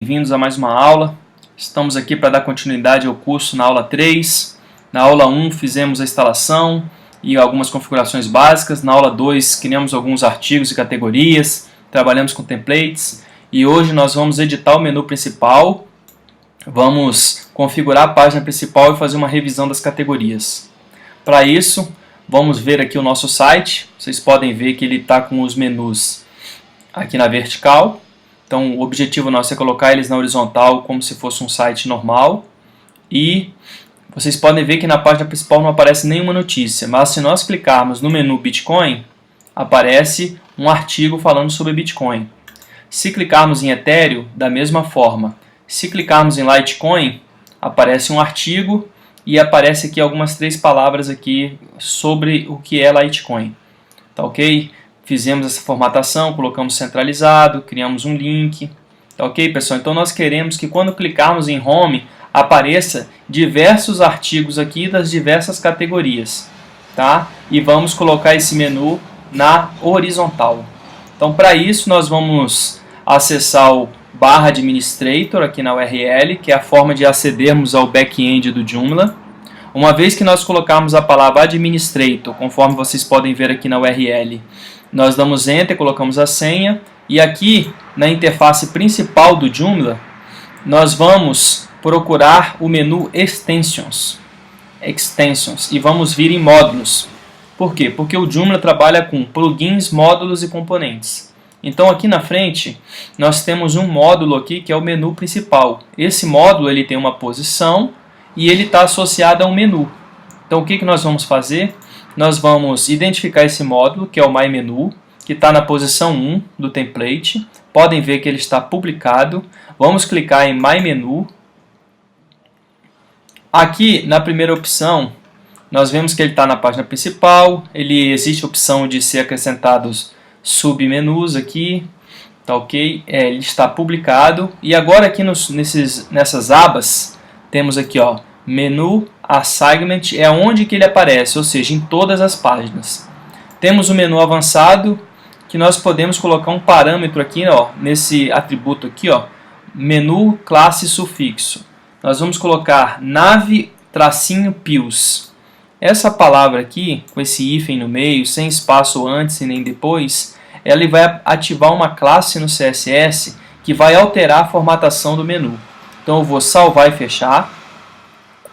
Bem-vindos a mais uma aula. Estamos aqui para dar continuidade ao curso na aula 3. Na aula 1 fizemos a instalação e algumas configurações básicas. Na aula 2 criamos alguns artigos e categorias, trabalhamos com templates. E hoje nós vamos editar o menu principal, vamos configurar a página principal e fazer uma revisão das categorias. Para isso, vamos ver aqui o nosso site. Vocês podem ver que ele está com os menus aqui na vertical. Então o objetivo nosso é colocar eles na horizontal como se fosse um site normal. E vocês podem ver que na página principal não aparece nenhuma notícia, mas se nós clicarmos no menu Bitcoin, aparece um artigo falando sobre Bitcoin. Se clicarmos em Ethereum, da mesma forma. Se clicarmos em Litecoin, aparece um artigo e aparece aqui algumas 3 palavras aqui sobre o que é Litecoin. Tá ok? Fizemos essa formatação, colocamos centralizado, criamos um link. Tá ok, pessoal? Então nós queremos que quando clicarmos em Home, apareça diversos artigos aqui das diversas categorias. Tá? E vamos colocar esse menu na horizontal. Então para isso nós vamos acessar o /administrator aqui na URL, que é a forma de acedermos ao back-end do Joomla. Uma vez que nós colocarmos a palavra administrator, conforme vocês podem ver aqui na URL, nós damos Enter, colocamos a senha, e aqui na interface principal do Joomla, nós vamos procurar o menu Extensions, e vamos vir em Módulos. Por quê? Porque o Joomla trabalha com plugins, módulos e componentes. Então aqui na frente, nós temos um módulo aqui que é o menu principal. Esse módulo ele tem uma posição e ele está associado a um menu. Então o que nós vamos fazer? Nós vamos identificar esse módulo, que é o MyMenu, que está na posição 1 do template. Podem ver que ele está publicado. Vamos clicar em MyMenu. Aqui, na primeira opção, nós vemos que ele está na página principal. Existe a opção de ser acrescentados submenus aqui. Tá ok? Ele está publicado. E agora aqui nessas abas, temos aqui, ó, Menu Assignment, é onde que ele aparece, ou seja, em todas as páginas. Temos o menu avançado, que nós podemos colocar um parâmetro aqui, ó, nesse atributo aqui, ó, menu classe sufixo. Nós vamos colocar nav-pills. Essa palavra aqui, com esse hífen no meio, sem espaço antes e nem depois, ela vai ativar uma classe no CSS que vai alterar a formatação do menu. Então eu vou salvar e fechar.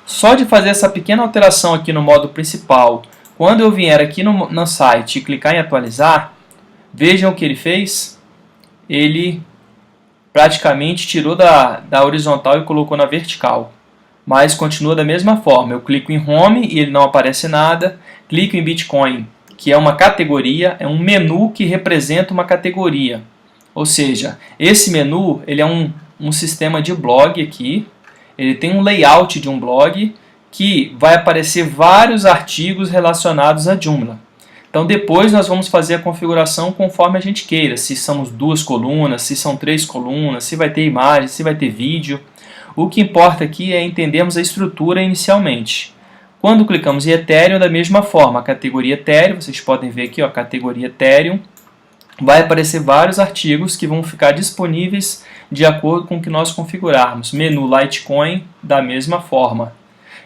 Só de fazer essa pequena alteração aqui no módulo principal, quando eu vier aqui no site e clicar em atualizar, vejam o que ele fez. Ele praticamente tirou da horizontal e colocou na vertical. Mas continua da mesma forma. Eu clico em Home e ele não aparece nada. Clico em Bitcoin, que é uma categoria, é um menu que representa uma categoria. Ou seja, esse menu ele é um sistema de blog aqui. Ele tem um layout de um blog que vai aparecer vários artigos relacionados a Joomla. Então depois nós vamos fazer a configuração conforme a gente queira. Se são 2 colunas, se são 3 colunas, se vai ter imagem, se vai ter vídeo. O que importa aqui é entendermos a estrutura inicialmente. Quando clicamos em Ethereum, da mesma forma, a categoria Ethereum, vocês podem ver aqui, ó, categoria Ethereum, vai aparecer vários artigos que vão ficar disponíveis de acordo com o que nós configurarmos. Menu Litecoin, da mesma forma.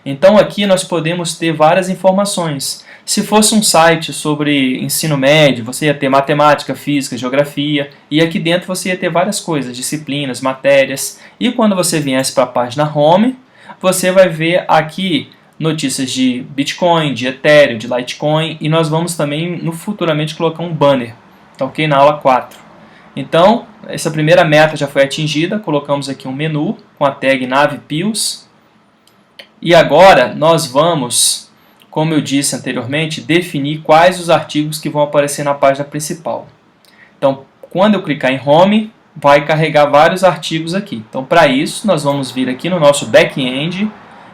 Então aqui nós podemos ter várias informações. Se fosse um site sobre ensino médio, você ia ter matemática, física, geografia, e aqui dentro você ia ter várias coisas, disciplinas, matérias. E quando você viesse para a página Home, você vai ver aqui notícias de Bitcoin, de Ethereum, de Litecoin, e nós vamos também futuramente colocar um banner. Tá ok? Na aula 4. Então, essa primeira meta já foi atingida. Colocamos aqui um menu com a tag nav-pills. E agora nós vamos, como eu disse anteriormente, definir quais os artigos que vão aparecer na página principal. Então, quando eu clicar em Home, vai carregar vários artigos aqui. Então, para isso, nós vamos vir aqui no nosso back-end.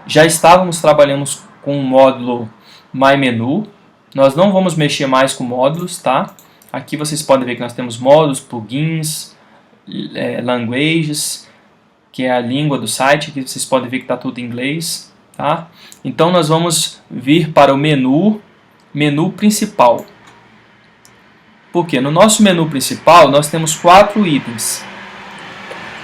Já estávamos trabalhando com o módulo MyMenu. Nós não vamos mexer mais com módulos, tá? Aqui vocês podem ver que nós temos módulos, plugins, languages, que é a língua do site. Aqui vocês podem ver que está tudo em inglês. Tá? Então nós vamos vir para o menu principal. Porque no nosso menu principal nós temos 4 itens.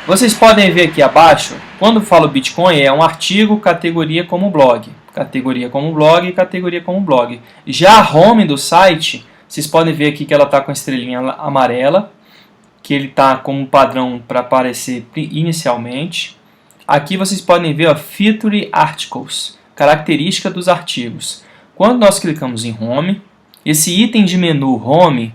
Vocês podem ver aqui abaixo, quando falo Bitcoin, é um artigo, categoria como blog. Categoria como blog e categoria como blog. Já a home do site, vocês podem ver aqui que ela está com a estrelinha amarela, que ele está como padrão para aparecer inicialmente. Aqui vocês podem ver, ó, Feature Articles, característica dos artigos. Quando nós clicamos em Home, esse item de menu Home,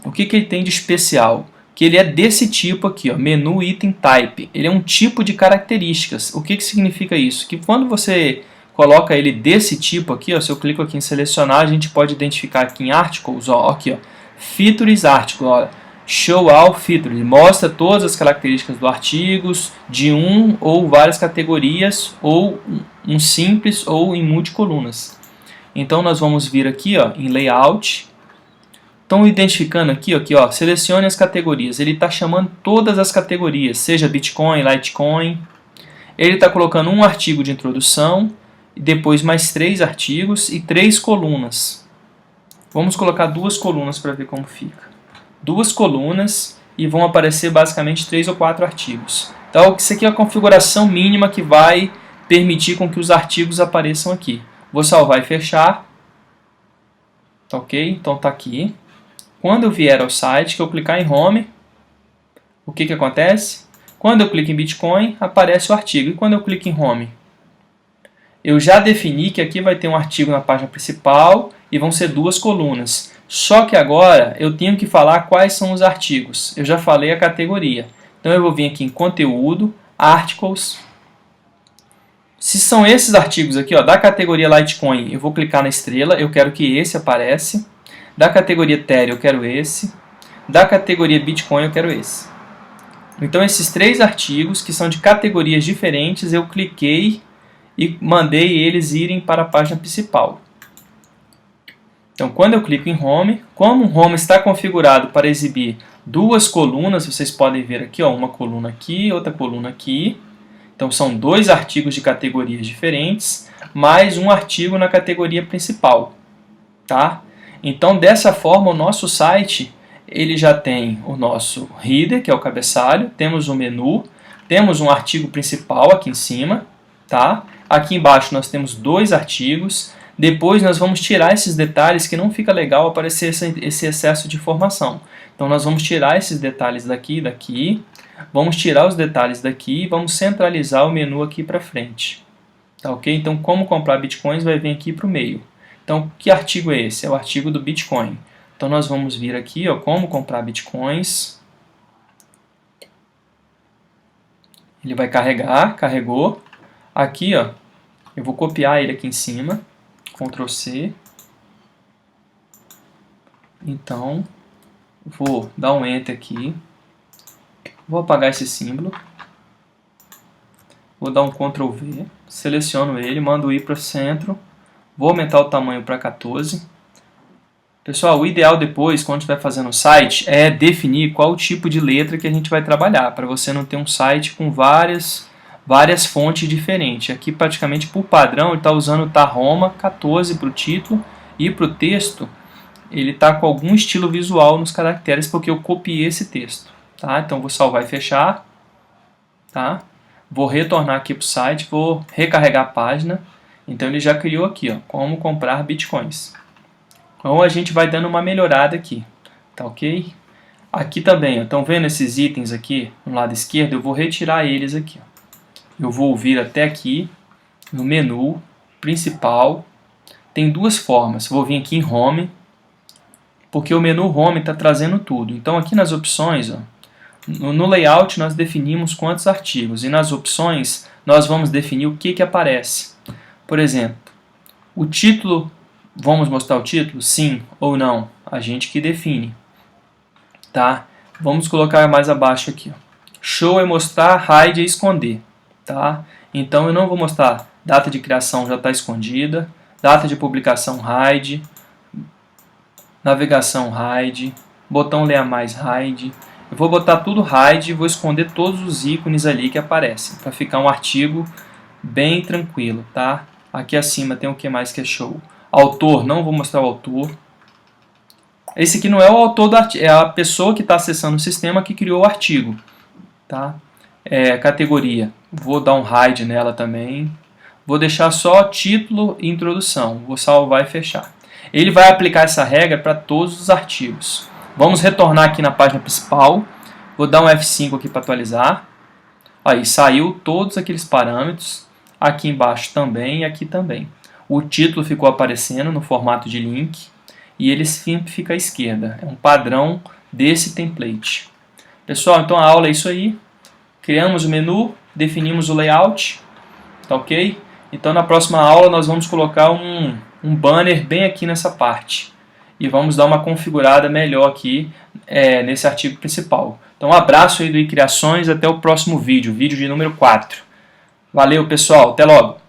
o que ele tem de especial? Que ele é desse tipo aqui, ó, Menu Item Type. Ele é um tipo de características. O que significa isso? Que quando você coloca ele desse tipo aqui, ó, se eu clico aqui em selecionar, a gente pode identificar aqui em Articles, ó, aqui, ó, Features Article, ó, Show All Features, mostra todas as características do artigo, de um ou várias categorias, ou um simples ou em multicolunas. Então nós vamos vir aqui, ó, em Layout. Estão identificando aqui, ó, selecione as categorias. Ele está chamando todas as categorias, seja Bitcoin, Litecoin. Ele está colocando um artigo de introdução, e depois mais 3 artigos e 3 colunas. Vamos colocar 2 colunas para ver como fica. 2 colunas e vão aparecer basicamente 3 ou 4 artigos. Então, isso aqui é a configuração mínima que vai permitir com que os artigos apareçam aqui. Vou salvar e fechar. Ok? Então está aqui. Quando eu vier ao site, que eu clicar em Home, o que acontece? Quando eu clico em Bitcoin, aparece o artigo. E quando eu clico em Home? Eu já defini que aqui vai ter um artigo na página principal e vão ser 2 colunas. Só que agora eu tenho que falar quais são os artigos. Eu já falei a categoria. Então eu vou vir aqui em Conteúdo, Articles. Se são esses artigos aqui, ó, da categoria Litecoin, eu vou clicar na estrela, eu quero que esse apareça. Da categoria Ethereum eu quero esse. Da categoria Bitcoin eu quero esse. Então esses 3 artigos, que são de categorias diferentes, eu cliquei e mandei eles irem para a página principal. Então, quando eu clico em Home, como o Home está configurado para exibir 2 colunas, vocês podem ver aqui, ó, uma coluna aqui, outra coluna aqui. Então, são 2 artigos de categorias diferentes, mais um artigo na categoria principal. Tá? Então, dessa forma, o nosso site ele já tem o nosso header, que é o cabeçalho, temos o menu, temos um artigo principal aqui em cima. Tá? Aqui embaixo nós temos 2 artigos. Depois nós vamos tirar esses detalhes que não fica legal aparecer esse excesso de informação. Então nós vamos tirar esses detalhes daqui e daqui. Vamos tirar os detalhes daqui e vamos centralizar o menu aqui para frente. Tá, ok? Então como comprar bitcoins vai vir aqui para o meio. Então que artigo é esse? É o artigo do Bitcoin. Então nós vamos vir aqui, ó, como comprar bitcoins. Ele vai carregar, carregou. Aqui, ó, eu vou copiar ele aqui em cima. Ctrl C. Então, vou dar um Enter aqui. Vou apagar esse símbolo. Vou dar um Ctrl V. Seleciono ele, mando ir para o centro. Vou aumentar o tamanho para 14. Pessoal, o ideal depois, quando estiver fazendo o site, é definir qual tipo de letra que a gente vai trabalhar, para você não ter um site com várias fontes diferentes. Aqui, praticamente, por padrão, ele está usando o Tahoma 14 para o título e para o texto, ele está com algum estilo visual nos caracteres, porque eu copiei esse texto. Tá? Então, vou salvar e fechar. Tá? Vou retornar aqui para o site, vou recarregar a página. Então, ele já criou aqui, ó, como comprar bitcoins. Então, a gente vai dando uma melhorada aqui. Tá ok? Aqui também, estão vendo esses itens aqui no lado esquerdo? Eu vou retirar eles aqui, ó. Eu vou vir até aqui, no menu principal. Tem 2 formas. Vou vir aqui em Home, porque o menu Home está trazendo tudo. Então aqui nas opções, ó, no layout nós definimos quantos artigos. E nas opções nós vamos definir o que aparece. Por exemplo, o título, vamos mostrar o título? Sim ou não? A gente que define. Tá? Vamos colocar mais abaixo aqui. Ó. Show é mostrar, hide é esconder. Tá? Então eu não vou mostrar data de criação, já está escondida, data de publicação hide, navegação hide, botão ler mais hide. Eu vou botar tudo hide e vou esconder todos os ícones ali que aparecem, para ficar um artigo bem tranquilo. Tá? Aqui acima tem o que mais que é show. Autor, não vou mostrar o autor. Esse aqui não é o autor do artigo, é a pessoa que está acessando o sistema que criou o artigo. Tá? Categoria, vou dar um hide nela também. Vou deixar só título e introdução. Vou salvar e fechar. Ele vai aplicar essa regra para todos os artigos. Vamos retornar aqui na página principal. Vou dar um F5 aqui para atualizar. Aí saiu todos aqueles parâmetros. Aqui embaixo também e aqui também. O título ficou aparecendo no formato de link. E ele sempre fica à esquerda. É um padrão desse template. Pessoal, então a aula é isso aí. Criamos o menu, definimos o layout. Tá ok? Então na próxima aula nós vamos colocar um banner bem aqui nessa parte. E vamos dar uma configurada melhor aqui nesse artigo principal. Então um abraço aí do iCriações, até o próximo vídeo, vídeo de número 4. Valeu pessoal, até logo!